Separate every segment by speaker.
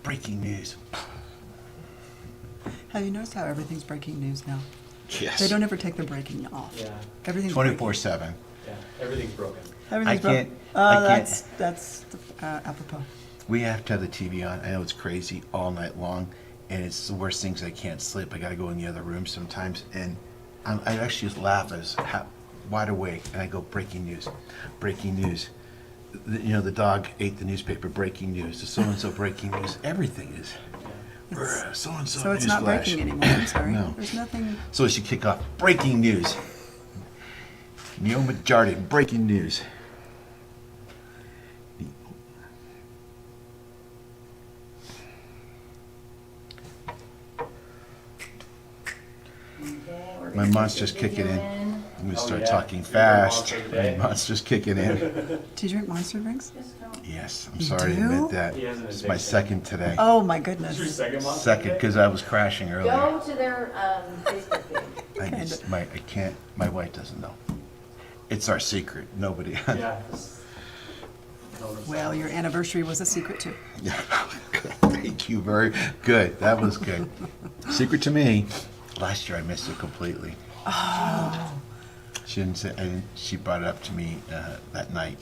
Speaker 1: Breaking news.
Speaker 2: Have you noticed how everything's breaking news now?
Speaker 1: Yes.
Speaker 2: They don't ever take the breaking off.
Speaker 3: Yeah,
Speaker 2: Everything's
Speaker 1: 24/7.
Speaker 3: yeah, everything's broken.
Speaker 2: Everything's
Speaker 1: I can't-
Speaker 2: broken.
Speaker 1: I can't-
Speaker 2: That's apropos.
Speaker 1: We have to have the TV on. I know it's crazy all night long, and it's the worst things. I can't sleep. I got to go in the other room sometimes, and I actually just laugh as wide awake, and I go, breaking news, breaking news. The dog ate the newspaper. Breaking news. The so-and-so breaking news. Everything is. So-and-so
Speaker 2: So it's
Speaker 1: news
Speaker 2: not
Speaker 1: flash.
Speaker 2: breaking anymore. I'm sorry.
Speaker 1: No.
Speaker 2: There's nothing.
Speaker 1: So it should kick off. Breaking news. Neoma Jardon. Breaking news. My monster's kicking in. I'm gonna start
Speaker 3: yeah.
Speaker 1: talking
Speaker 3: You're
Speaker 1: fast.
Speaker 3: going monster
Speaker 1: My
Speaker 3: today.
Speaker 1: monster's kicking in.
Speaker 2: Do you drink Monster drinks?
Speaker 1: Yes, I'm
Speaker 2: You
Speaker 1: sorry to
Speaker 2: do?
Speaker 1: admit that.
Speaker 3: He has an
Speaker 1: It's my
Speaker 3: addiction.
Speaker 1: second today.
Speaker 2: Oh my
Speaker 3: Is your
Speaker 2: goodness.
Speaker 3: second month?
Speaker 1: Second, because I was crashing earlier.
Speaker 4: Go to their Facebook page.
Speaker 1: I can't. My wife doesn't know. It's our secret. Nobody.
Speaker 3: Yeah. just- notice
Speaker 2: Well,
Speaker 3: that.
Speaker 2: your anniversary was a secret too.
Speaker 1: Yeah. Thank you. Very good. That was good. Secret to me. Last year I missed it completely.
Speaker 2: Oh.
Speaker 1: She didn't say. She brought it up to me that night.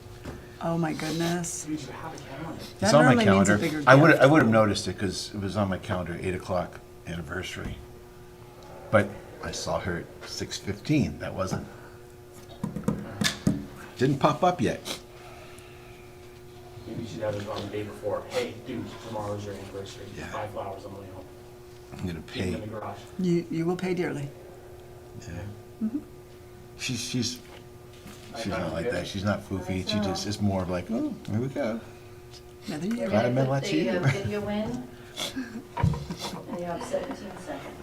Speaker 2: Oh my goodness.
Speaker 3: Dude, you have a calendar.
Speaker 2: That
Speaker 1: It's on my
Speaker 2: normally means a
Speaker 1: calendar.
Speaker 2: bigger
Speaker 1: I
Speaker 2: gift.
Speaker 1: would have noticed it because it was on my calendar, 8 o'clock anniversary. But I saw her at 6:15. That didn't pop up yet.
Speaker 3: Maybe you should have it on the day before. Hey, dude, tomorrow's your anniversary.
Speaker 1: Yeah.
Speaker 3: 5 flowers on the way home.
Speaker 1: I'm gonna
Speaker 3: Keep them
Speaker 1: pay.
Speaker 3: in the garage.
Speaker 2: You will pay dearly.
Speaker 1: Yeah. She's not like that. She's not foofy. She just is more of like, oh, here we go.
Speaker 2: Another
Speaker 4: We're
Speaker 2: year.
Speaker 1: Glad I
Speaker 4: gonna
Speaker 1: met
Speaker 4: put
Speaker 1: lots of you.
Speaker 4: the video in. And you have 17 seconds.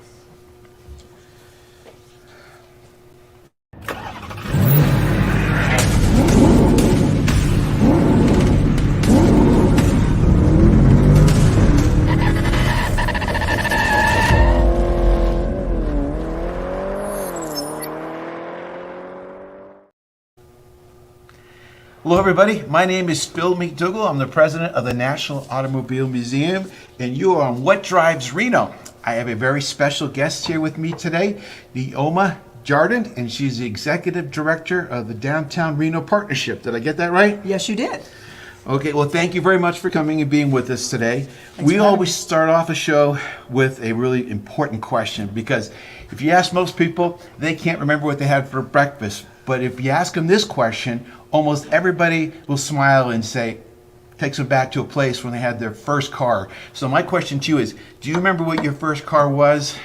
Speaker 1: Hello, everybody. My name is Phil MacDougall. I'm the president of the National Automobile Museum, and you are on What Drives Reno. I have a very special guest here with me today, Neoma Jardon, and she's the executive director of the Downtown Reno Partnership. Did I get that right?
Speaker 2: Yes, you did.
Speaker 1: Okay, well, thank you very much for coming and being with us today.
Speaker 2: Thanks
Speaker 1: We
Speaker 2: for having
Speaker 1: always
Speaker 2: me.
Speaker 1: start off a show with a really important question because if you ask most people, they can't remember what they had for breakfast. But if you ask them this question, almost everybody will smile and say, takes them back to a place when they had their first car. So my question to you is, do you remember what your first car was?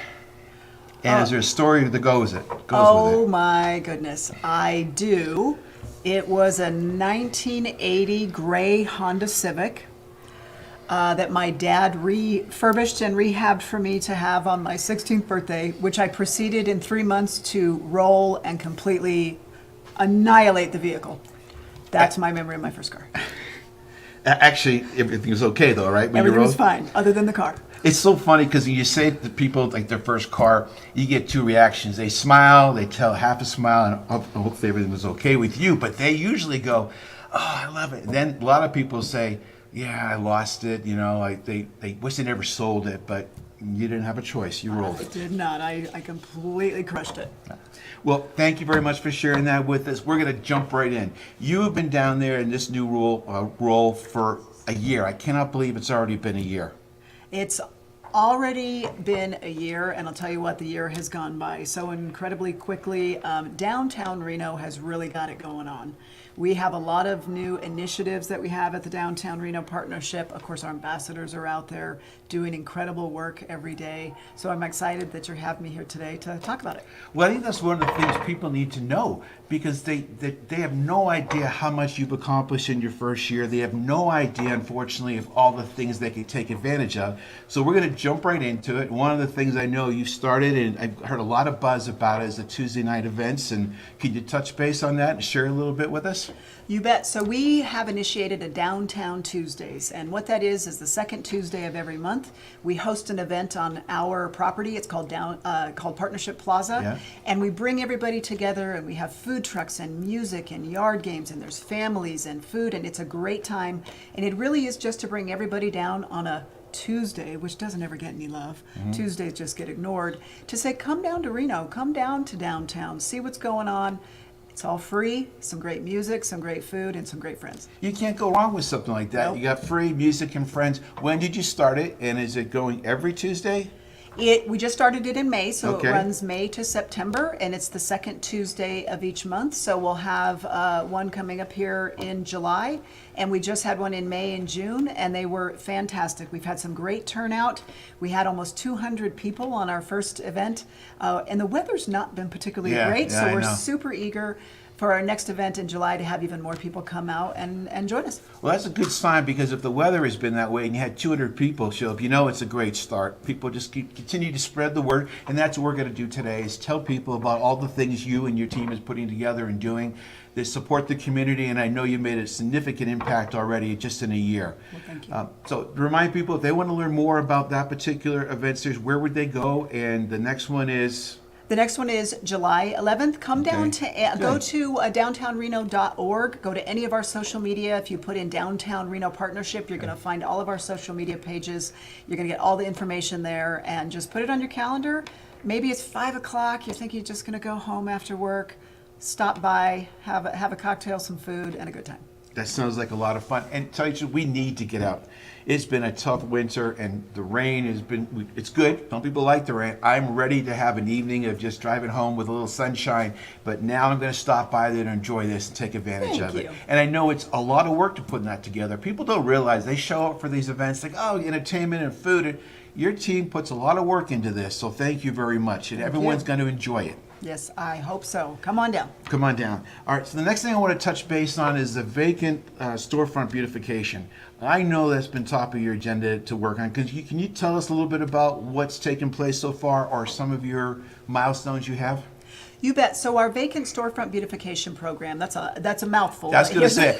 Speaker 1: And is there a story that goes with
Speaker 2: Oh
Speaker 1: it?
Speaker 2: my goodness, I do. It was a 1980 gray Honda Civic that my dad refurbished and rehabbed for me to have on my 16th birthday, which I proceeded in 3 months to roll and completely annihilate the vehicle. That's my memory of my first car.
Speaker 1: Actually, everything was okay though, right? When you
Speaker 2: Everything was
Speaker 1: rode?
Speaker 2: fine, other than the car.
Speaker 1: It's so funny because when you say to people like their first car, you get two reactions. They smile, they tell half a smile, and hopefully everything was okay with you. But they usually go, "Oh, I love it." And then a lot of people say, "Yeah, I lost it." Like they wish they never sold it, but you didn't have a choice. You rolled
Speaker 2: I
Speaker 1: it.
Speaker 2: did not. I completely crushed it.
Speaker 1: Well, thank you very much for sharing that with us. We're going to jump right in. You have been down there in this new role for a year. I cannot believe it's already been a year.
Speaker 2: It's already been a year, and I'll tell you what, the year has gone by so incredibly quickly. Downtown Reno has really got it going on. We have a lot of new initiatives that we have at the Downtown Reno Partnership. Of course, our ambassadors are out there doing incredible work every day. So I'm excited that you have me here today to talk about it.
Speaker 1: Well, I think that's one of the things people need to know because they have no idea how much you've accomplished in your first year. They have no idea, unfortunately, of all the things they can take advantage of. So we're going to jump right into it. One of the things I know you started, and I've heard a lot of buzz about, is the Tuesday night events. And can you touch base on that and share a little bit with us?
Speaker 2: You bet. So we have initiated a Downtown Tuesdays, and what that is the second Tuesday of every month. We host an event on our property. It's called called Partnership Plaza,
Speaker 1: Yeah.
Speaker 2: and we bring everybody together, and we have food trucks and music and yard games, and there's families and food, and it's a great time. And it really is just to bring everybody down on a Tuesday, which doesn't ever get any love. Tuesdays just get ignored, to say, come down to Reno, come down to downtown, see what's going on. It's all free, some great music, some great food, and some great friends.
Speaker 1: You can't go wrong with something like that.
Speaker 2: Nope.
Speaker 1: You got free music and friends. When did you start it, and is it going every Tuesday?
Speaker 2: We just started it in May, so
Speaker 1: Okay.
Speaker 2: it runs May to September, and it's the second Tuesday of each month. So we'll have one coming up here in July, and we just had one in May and June, and they were fantastic. We've had some great turnout. We had almost 200 people on our first event, and the weather's not been particularly great,
Speaker 1: yeah,
Speaker 2: so
Speaker 1: I
Speaker 2: we're
Speaker 1: know.
Speaker 2: super eager for our next event in July to have even more people come out and join us.
Speaker 1: Well, that's a good sign, because if the weather has been that way and you had 200 people show up, you know it's a great start. People just continue to spread the word, and that's what we're going to do today, is tell people about all the things you and your team is putting together and doing that support the community, and I know you made a significant impact already just in a year.
Speaker 2: Well, thank you.
Speaker 1: So to remind people, if they want to learn more about that particular event series, where would they go? And the next one is...
Speaker 2: The next one is July 11th. Come down
Speaker 1: Okay.
Speaker 2: to, go
Speaker 1: Good.
Speaker 2: to downtownreno.org. Go to any of our social media. If you put in Downtown Reno Partnership, you're going to find all of our social media pages. You're going to get all the information there, and just put it on your calendar. Maybe it's 5 o'clock. You think you're just going to go home after work. Stop by, have a cocktail, some food, and a good time.
Speaker 1: That sounds like a lot of fun. And tell you the truth, we need to get out. It's been a tough winter, and the rain has been, it's good. Some people like the rain. I'm ready to have an evening of just driving home with a little sunshine. But now I'm going to stop by there and enjoy this and take advantage
Speaker 2: Thank
Speaker 1: of it.
Speaker 2: you.
Speaker 1: And I know it's a lot of work to put that together. People don't realize they show up for these events like, oh, entertainment and food. And your team puts a lot of work into this. So thank you very much. And everyone's going to enjoy it.
Speaker 2: Yes, I hope so. Come on down.
Speaker 1: Come on down. All right, so the next thing I want to touch base on is the vacant storefront beautification. I know that's been top of your agenda to work on. Can you tell us a little bit about what's taken place so far, or some of your milestones you have?
Speaker 2: You bet. So our vacant storefront beautification program, that's a mouthful.
Speaker 1: That's going to say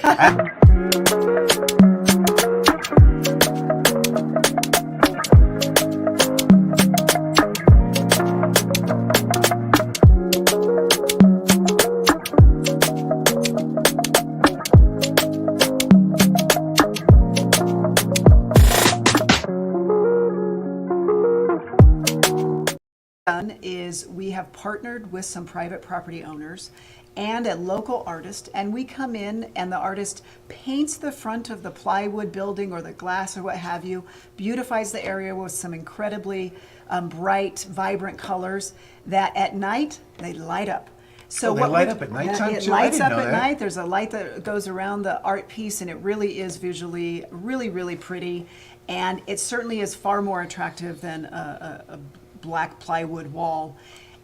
Speaker 2: Done is we have partnered with some private property owners and a local artist, and we come in and the artist paints the front of the plywood building or the glass or what have you, beautifies the area with some incredibly bright, vibrant colors that at night they light up. So
Speaker 1: Oh, they
Speaker 2: what
Speaker 1: light
Speaker 2: we-
Speaker 1: up at nighttime,
Speaker 2: It
Speaker 1: too? I
Speaker 2: lights
Speaker 1: didn't
Speaker 2: up
Speaker 1: know
Speaker 2: at
Speaker 1: that.
Speaker 2: night. There's a light that goes around the art piece, and it really is visually really, really pretty. And it certainly is far more attractive than a black plywood wall.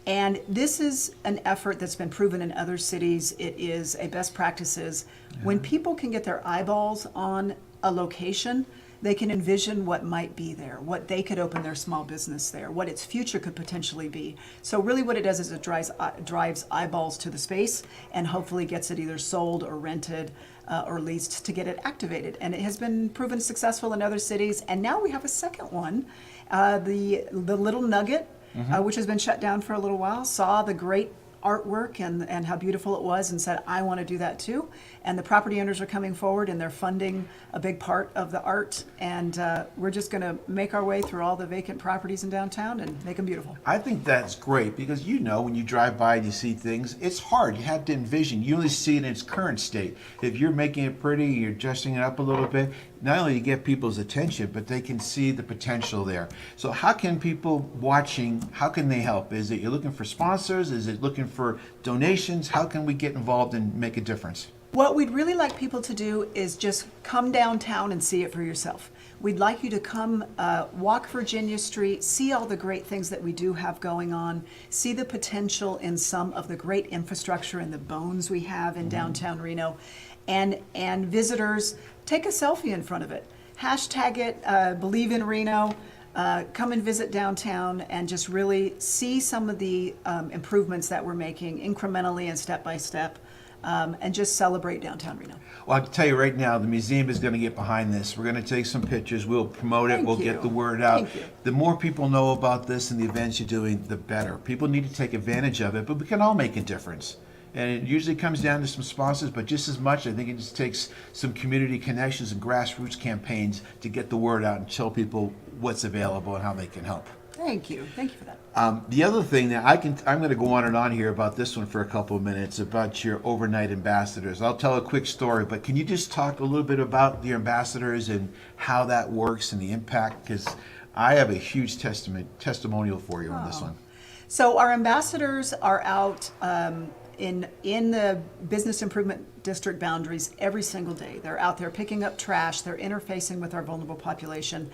Speaker 2: And this is an effort that's been proven in other cities. It is a best practices. When people can get their eyeballs on a location, they can envision what might be there, what they could open their small business there, what its future could potentially be. So really what it does is it drives eyeballs to the space, and hopefully gets it either sold or rented or leased to get it activated. And it has been proven successful in other cities. And now we have a second one. The Little Nugget, which has been shut down for a little while, saw the great artwork and how beautiful it was and said, I want to do that too. And the property owners are coming forward, and they're funding a big part of the art. And we're just going to make our way through all the vacant properties in downtown and make them beautiful.
Speaker 1: I think that's great, because when you drive by and you see things, it's hard. You have to envision. You only see it in its current state. If you're making it pretty, you're dressing it up a little bit, not only do you get people's attention, but they can see the potential there. So how can people watching, how can they help? Is it you're looking for sponsors? Is it looking for donations? How can we get involved and make a difference?
Speaker 2: What we'd really like people to do is just come downtown and see it for yourself. We'd like you to come walk Virginia Street, see all the great things that we do have going on, see the potential in some of the great infrastructure and the bones we have in downtown Reno, and visitors, take a selfie in front of it. Hashtag it, Believe in Reno. Come and visit downtown and just really see some of the improvements that we're making incrementally and step by step. And just celebrate downtown Reno.
Speaker 1: Well, I can tell you right now, the museum is going to get behind this. We're going to take some pictures. We'll promote it.
Speaker 2: Thank
Speaker 1: We'll
Speaker 2: you.
Speaker 1: get the word out.
Speaker 2: Thank you.
Speaker 1: The more people know about this and the events you're doing, the better. People need to take advantage of it, but we can all make a difference. And it usually comes down to some sponsors, but just as much, I think it just takes some community connections and grassroots campaigns to get the word out and tell people what's available and how they can help.
Speaker 2: Thank you for that.
Speaker 1: The other thing that I'm going to go on and on here about this one for a couple of minutes about your overnight ambassadors. I'll tell a quick story, but can you just talk a little bit about the ambassadors and how that works and the impact? Because I have a huge testimonial for you on this one.
Speaker 2: So our ambassadors are out in the business improvement district boundaries every single day. They're out there picking up trash. They're interfacing with our vulnerable population.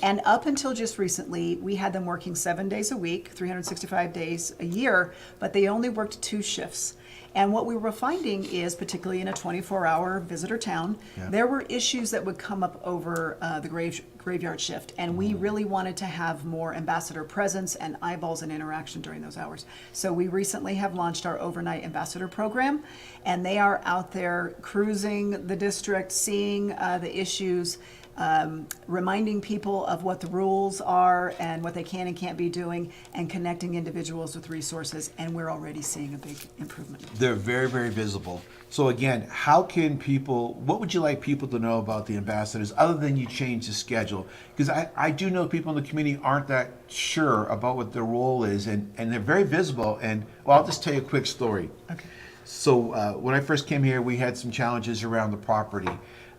Speaker 2: And up until just recently, we had them working 7 days a week, 365 days a year, but they only worked 2 shifts. And what we were finding is, particularly in a 24-hour visitor town, there were issues that would come up over the graveyard shift. And we really wanted to have more ambassador presence and eyeballs and interaction during those hours. So we recently have launched our overnight ambassador program, and they are out there cruising the district, seeing the issues, reminding people of what the rules are and what they can and can't be doing, and connecting individuals with resources, and we're already seeing a big improvement.
Speaker 1: They're very, very visible. So again, what would you like people to know about the ambassadors other than you change the schedule? Because I do know people in the community aren't that sure about what their role is, and they're very visible. And well, I'll just tell you a quick story.
Speaker 2: Okay.
Speaker 1: So when I first came here, we had some challenges around the property.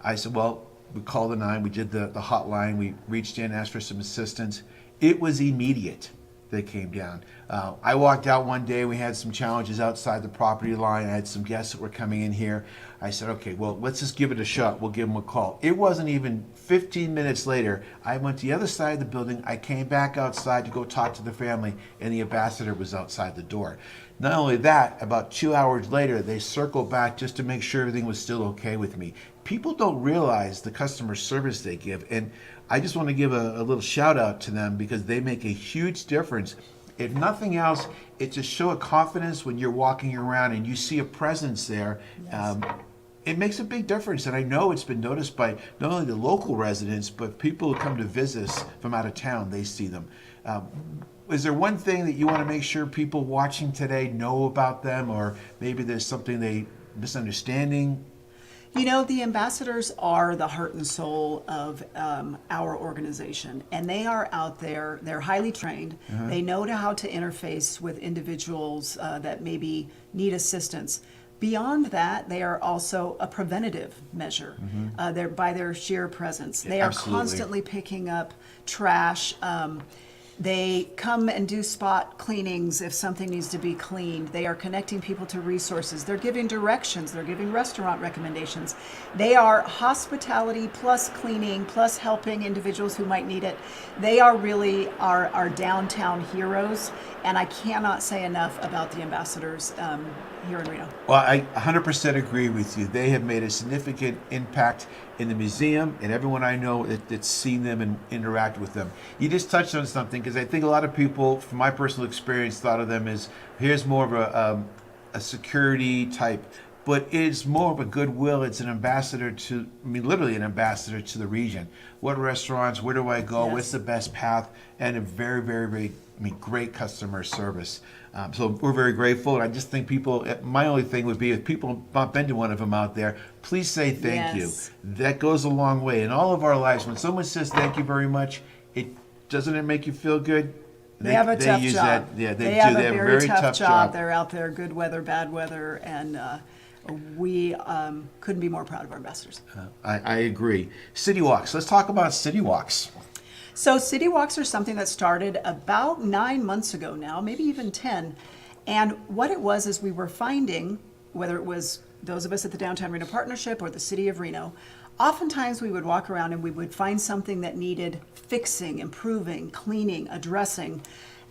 Speaker 1: I said, well, we called the 9, we did the hotline, we reached in, asked for some assistance. It was immediate. They came down. I walked out one day, we had some challenges outside the property line. I had some guests that were coming in here. I said, okay, well, let's just give it a shot. We'll give them a call. It wasn't even 15 minutes later, I went to the other side of the building. I came back outside to go talk to the family, and the ambassador was outside the door. Not only that, about 2 hours later, they circled back just to make sure everything was still okay with me. People don't realize the customer service they give, and I just want to give a little shout out to them because they make a huge difference. If nothing else, it's a show of confidence when you're walking around and you see a presence there.
Speaker 2: Yes.
Speaker 1: It makes a big difference, and I know it's been noticed by not only the local residents, but people who come to visit us from out of town. They see them. Is there one thing that you want to make sure people watching today know about them, or maybe there's something they misunderstanding?
Speaker 2: You know, the ambassadors are the heart and soul of our organization, and they are out there. They're highly trained. They know how to interface with individuals that maybe need assistance. Beyond that, they are also a preventative measure. They're by their sheer presence. They are
Speaker 1: Absolutely.
Speaker 2: constantly picking up trash. They come and do spot cleanings if something needs to be cleaned. They are connecting people to resources. They're giving directions. They're giving restaurant recommendations. They are hospitality plus cleaning plus helping individuals who might need it. They are really our downtown heroes, and I cannot say enough about the ambassadors here in Reno.
Speaker 1: Well, I 100% agree with you. They have made a significant impact in the museum and everyone I know that's seen them and interacted with them. You just touched on something, because I think a lot of people, from my personal experience, thought of them as here's more of a security type, but it's more of a goodwill. It's an ambassador to, I mean, literally an ambassador to the region. What restaurants, where do I go,
Speaker 2: Yes.
Speaker 1: what's the best path, and a very, very, very great customer service. So we're very grateful, and I just think people, my only thing would be if people bump into one of them out there, please say thank
Speaker 2: Yes.
Speaker 1: you. That goes a long way in all of our lives. When someone says thank you very much, doesn't it make you feel good?
Speaker 2: They have a tough
Speaker 1: use
Speaker 2: job.
Speaker 1: That, yeah,
Speaker 2: they
Speaker 1: do.
Speaker 2: have
Speaker 1: They
Speaker 2: a
Speaker 1: have
Speaker 2: very tough job.
Speaker 1: job.
Speaker 2: They're out there, good weather, bad weather, and we couldn't be more proud of our ambassadors.
Speaker 1: I agree. City walks. Let's talk about city walks.
Speaker 2: So city walks are something that started about 9 months ago now, maybe even 10. And what it was is we were finding, whether it was those of us at the Downtown Reno Partnership or the City of Reno, oftentimes we would walk around and we would find something that needed fixing, improving, cleaning, addressing.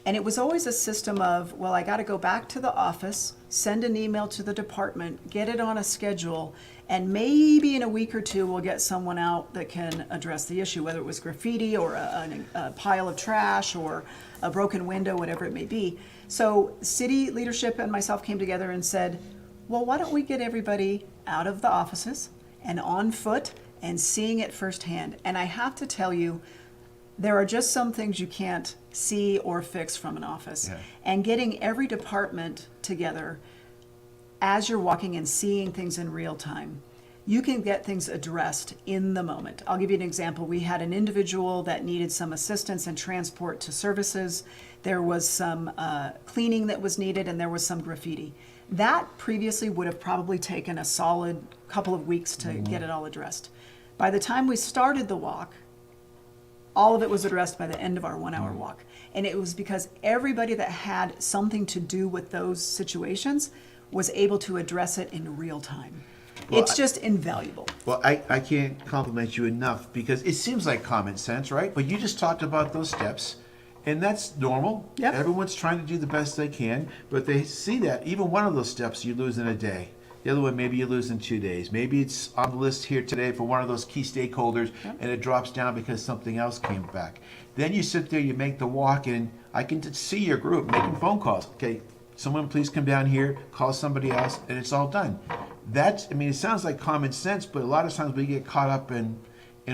Speaker 2: And it was always a system of, well, I got to go back to the office, send an email to the department, get it on a schedule, and maybe in a week or two we'll get someone out that can address the issue, whether it was graffiti or a pile of trash or a broken window, whatever it may be. So city leadership and myself came together and said, well, why don't we get everybody out of the offices and on foot and seeing it firsthand? And I have to tell you, there are just some things you can't see or fix from an office.
Speaker 1: Yeah.
Speaker 2: And getting every department together, as you're walking and seeing things in real time, you can get things addressed in the moment. I'll give you an example. We had an individual that needed some assistance and transport to services. There was some cleaning that was needed, and there was some graffiti. That previously would have probably taken a solid couple of weeks to get it all addressed. By the time we started the walk, all of it was addressed by the end of our 1 hour walk. And it was because everybody that had something to do with those situations was able to address it in real time.
Speaker 1: Well,
Speaker 2: It's just invaluable.
Speaker 1: Well, I can't compliment you enough because it seems like common sense, right? But you just talked about those steps, and that's normal.
Speaker 2: Yep.
Speaker 1: Everyone's trying to do the best they can, but they see that even one of those steps you lose in a day. The other one, maybe you lose in 2 days. Maybe it's on the list here today for one of those key stakeholders, and it drops down because something else came back. Then you sit there, you make the walk, and I can see your group making phone calls. Okay, someone please come down here, call somebody else, and it's all done. I mean, it sounds like common sense, but a lot of times we get caught up in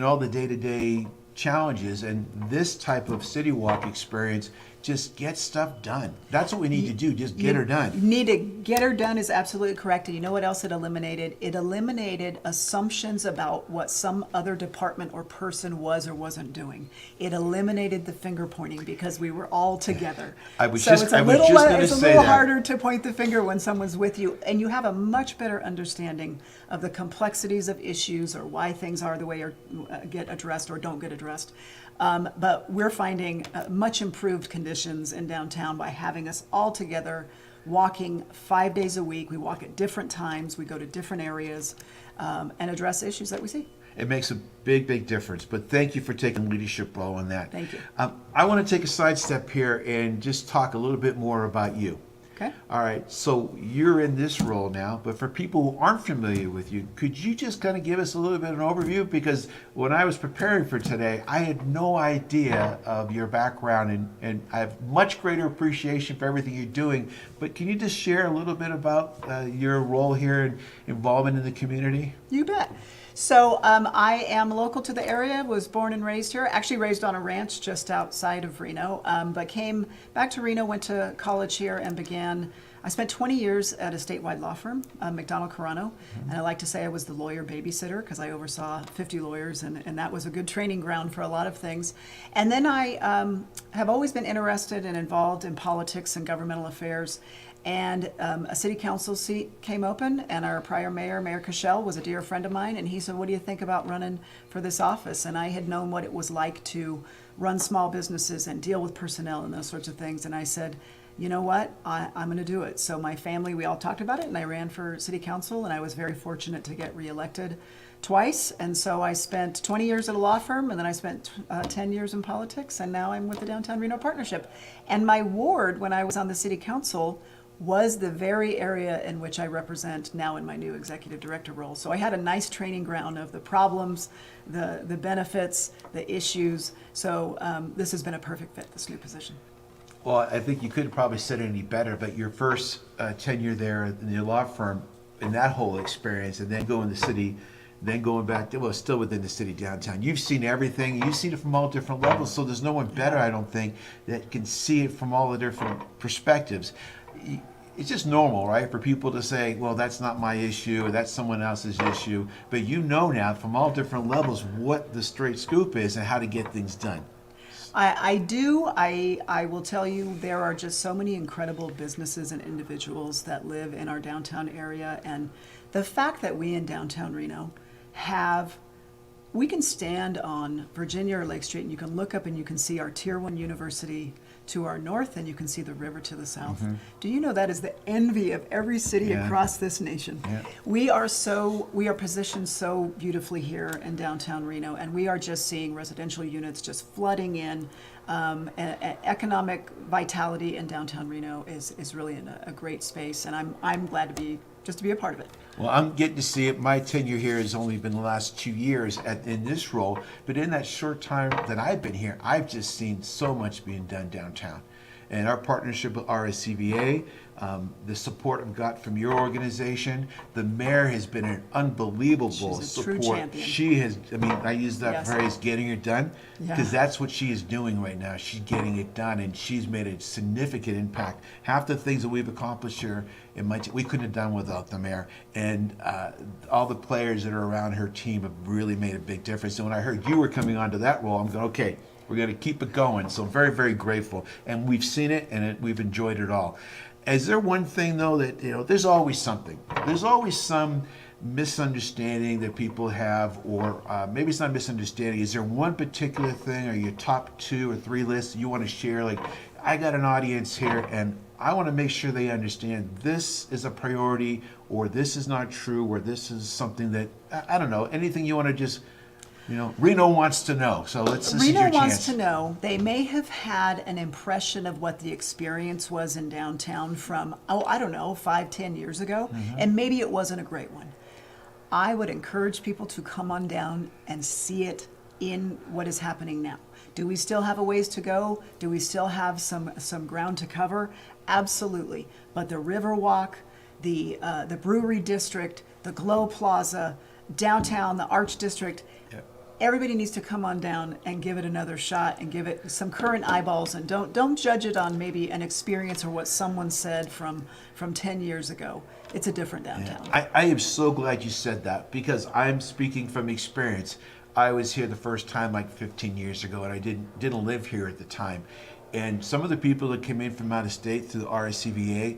Speaker 1: all the day-to-day challenges, and this type of city walk experience just gets stuff done. That's what we need to do, just get her done.
Speaker 2: Need to get her done is absolutely correct. And you know what else it eliminated? It eliminated assumptions about what some other department or person was or wasn't doing. It eliminated the finger pointing because we were all together.
Speaker 1: I was
Speaker 2: so
Speaker 1: just-
Speaker 2: it's a
Speaker 1: I was
Speaker 2: little,
Speaker 1: just gonna
Speaker 2: it's a
Speaker 1: say
Speaker 2: little
Speaker 1: that.
Speaker 2: harder to point the finger when someone's with you, and you have a much better understanding of the complexities of issues or why things are the way or get addressed or don't get addressed. But we're finding much improved conditions in downtown by having us all together walking 5 days a week. We walk at different times, we go to different areas, and address issues that we see.
Speaker 1: It makes a big, big difference. But thank you for taking leadership role in that.
Speaker 2: Thank you.
Speaker 1: I want to take a sidestep here and just talk a little bit more about you.
Speaker 2: Okay?
Speaker 1: All right, so you're in this role now, but for people who aren't familiar with you, could you just kind of give us a little bit of an overview? Because when I was preparing for today, I had no idea of your background, and I have much greater appreciation for everything you're doing. But can you just share a little bit about your role here and involvement in the community?
Speaker 2: You bet. So I am local to the area, was born and raised here, actually raised on a ranch just outside of Reno, but came back to Reno, went to college here and I spent 20 years at a statewide law firm, McDonald Carano, and I like to say I was the lawyer babysitter because I oversaw 50 lawyers, and that was a good training ground for a lot of things. And then I have always been interested and involved in politics and governmental affairs. And a city council seat came open, and our prior mayor, Mayor Cashel, was a dear friend of mine, and he said, "What do you think about running for this office?" And I had known what it was like to run small businesses and deal with personnel and those sorts of things. And I said, you know what, I'm going to do it. So my family, we all talked about it, and I ran for city council, and I was very fortunate to get reelected twice. And so I spent 20 years at a law firm, and then I spent 10 years in politics, and now I'm with the Downtown Reno Partnership. And my ward, when I was on the city council, was the very area in which I represent now in my new executive director role. So I had a nice training ground of the problems, the benefits, the issues. So this has been a perfect fit, this new position.
Speaker 1: Well, I think you couldn't probably said it any better, but your first tenure there in your law firm, in that whole experience, and then going to the city, then going back to, well, still within the city downtown. You've seen everything. You've seen it from all different levels, so there's no one better, I don't think, that can see it from all the different perspectives. It's just normal, right, for people to say, well, that's not my issue, or that's someone else's issue. But you know now from all different levels what the straight scoop is and how to get things done.
Speaker 2: I do. I will tell you, there are just so many incredible businesses and individuals that live in our downtown area. And the fact that we in downtown Reno we can stand on Virginia or Lake Street, and you can look up and you can see our Tier 1 university to our north, and you can see the river to the south. Mm-hmm. Do you know that is the envy of every city across this nation? Yeah. We are positioned so beautifully here in downtown Reno, and we are just seeing residential units just flooding in. Economic vitality in downtown Reno is really in a great space, and I'm glad to be a part of it.
Speaker 1: Well, I'm getting to see it. My tenure here has only been the last 2 years in this role, but in that short time that I've been here, I've just seen so much being done downtown. and our partnership with RSCVA, the support I've got from your organization. The mayor has been an unbelievable
Speaker 2: She's a true
Speaker 1: support.
Speaker 2: champion.
Speaker 1: She has, I mean, I use that
Speaker 2: Yes.
Speaker 1: phrase, getting it done,
Speaker 2: Yeah.
Speaker 1: because that's what she is doing right now. She's getting it done, and she's made a significant impact. Half the things that we've accomplished here we couldn't have done without the mayor. And all the players that are around her team have really made a big difference. And when I heard you were coming onto that role, I'm going, okay, we're going to keep it going. So very, very grateful. And we've seen it, and we've enjoyed it all. Is there one thing, though, that, there's always something. There's always some misunderstanding that people have, or maybe it's not misunderstanding. Is there one particular thing, or your top 2 or 3 lists you want to share? Like, I got an audience here, and I want to make sure they understand this is a priority, or this is not true, or this is something that, I don't know, anything you want to just, Reno wants to know. So this is your
Speaker 2: Reno
Speaker 1: chance.
Speaker 2: wants to know. They may have had an impression of what the experience was in downtown from, I don't know, 5-10 years ago, and maybe it wasn't a great one. I would encourage people to come on down and see it in what is happening now. Do we still have a ways to go? Do we still have some ground to cover? Absolutely. But the Riverwalk, the Brewery District, the Glow Plaza, downtown, the Arch District, everybody needs to come on down and give it another shot and give it some current eyeballs, and don't judge it on maybe an experience or what someone said from 10 years ago. It's a different downtown.
Speaker 1: I am so glad you said that, because I'm speaking from experience. I was here the first time like 15 years ago, and I didn't live here at the time. And some of the people that came in from out of state through the RSCVA,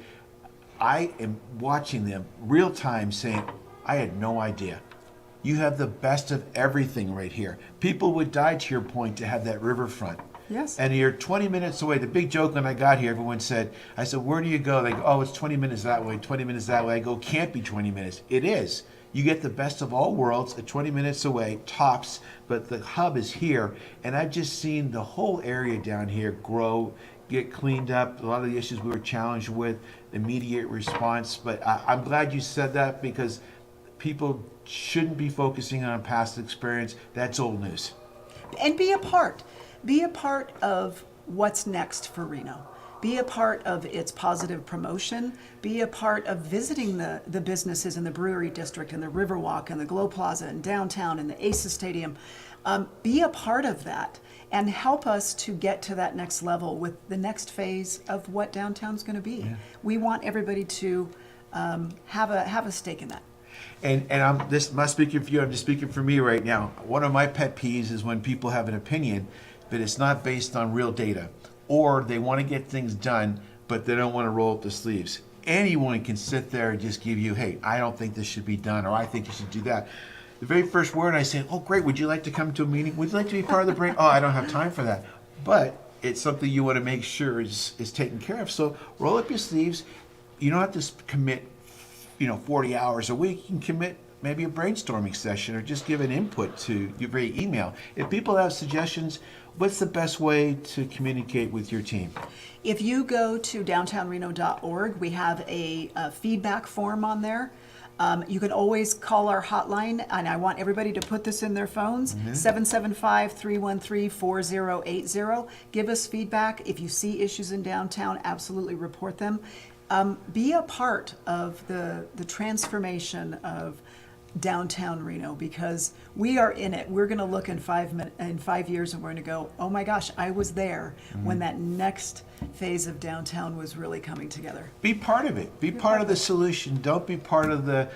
Speaker 1: I am watching them real time saying, I had no idea. You have the best of everything right here. People would die, to your point, to have that riverfront.
Speaker 2: Yes.
Speaker 1: And you're 20 minutes away. The big joke when I got here, everyone said, I said, where do you go? They go, oh, it's 20 minutes that way, 20 minutes that way. I go, can't be 20 minutes. It is. You get the best of all worlds at 20 minutes away, tops, but the hub is here. And I've just seen the whole area down here grow, get cleaned up. A lot of the issues we were challenged with, immediate response. But I'm glad you said that, because people shouldn't be focusing on past experience. That's old news.
Speaker 2: And be a part. Be a part of what's next for Reno. Be a part of its positive promotion. Be a part of visiting the businesses in the Brewery District and the Riverwalk and the Glow Plaza and downtown and the Aces Stadium. Be a part of that and help us to get to that next level with the next phase of what downtown's going to be. Yeah. We want everybody to have a stake in that.
Speaker 1: And I'm not speaking for you, I'm just speaking for me right now. One of my pet peeves is when people have an opinion, but it's not based on real data, or they want to get things done, but they don't want to roll up the sleeves. Anyone can sit there and just give you, hey, I don't think this should be done, or I think you should do that. The very first word I say, oh, great, would you like to come to a meeting? Would you like to be part of the brain? Oh, I don't have time for that. But it's something you want to make sure is taken care of. So roll up your sleeves. You don't have to commit 40 hours a week. You can commit maybe a brainstorming session, or just give an input to your very email. If people have suggestions, what's the best way to communicate with your team?
Speaker 2: If you go to downtownreno.org, we have a feedback form on there. You can always call our hotline, and I want everybody to put this in their phones, 775-313-4080. Give us feedback. If you see issues in downtown, absolutely report them. Be a part of the transformation of downtown Reno, because we are in it. We're going to look in 5 years and we're going to go, oh my gosh, I was there when that next phase of downtown was really coming together.
Speaker 1: Be part of it. Be part of the solution. Don't be part of the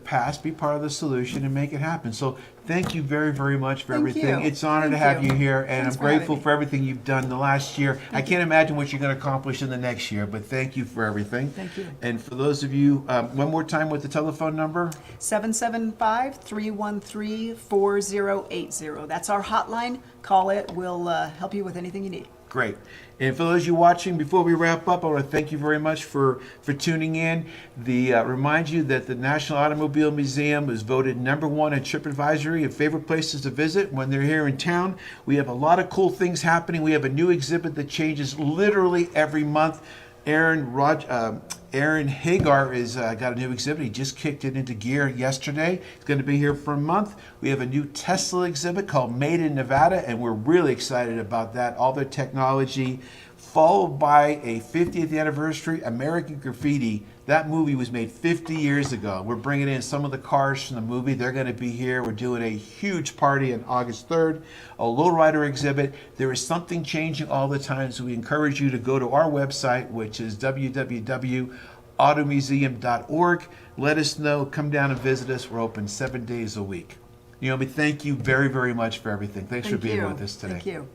Speaker 1: past. Be part of the solution and make it happen. So thank you very, very much for everything.
Speaker 2: You.
Speaker 1: It's an honor to have you here, and I'm grateful for everything you've done the last year. I can't imagine what you're going to accomplish in the next year, but thank you for everything.
Speaker 2: Thank you.
Speaker 1: And for those of you, one more time with the telephone number.
Speaker 2: 775-313-4080. That's our hotline. Call it. We'll help you with anything you need.
Speaker 1: Great. And for those of you watching, before we wrap up, I want to thank you very much for tuning in. Remind you that the National Automobile Museum was voted #1 at TripAdvisory of favorite places to visit when they're here in town. We have a lot of cool things happening. We have a new exhibit that changes literally every month. Aaron Aaron Hagar is got a new exhibit. He just kicked it into gear yesterday. He's going to be here for a month. We have a new Tesla exhibit called Made in Nevada, and we're really excited about that. All their technology, followed by a 50th anniversary American Graffiti. That movie was made 50 years ago. We're bringing in some of the cars from the movie. They're going to be here. We're doing a huge party on August 3rd, a lowrider exhibit. There is something changing all the time, so we encourage you to go to our website, which is www.automuseum.org. Let us know. Come down and visit us. We're open 7 days a week. Naomi, thank you very, very much for everything. Thanks for being with us today.
Speaker 2: Thank you.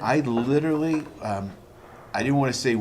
Speaker 1: I literally, I didn't want to say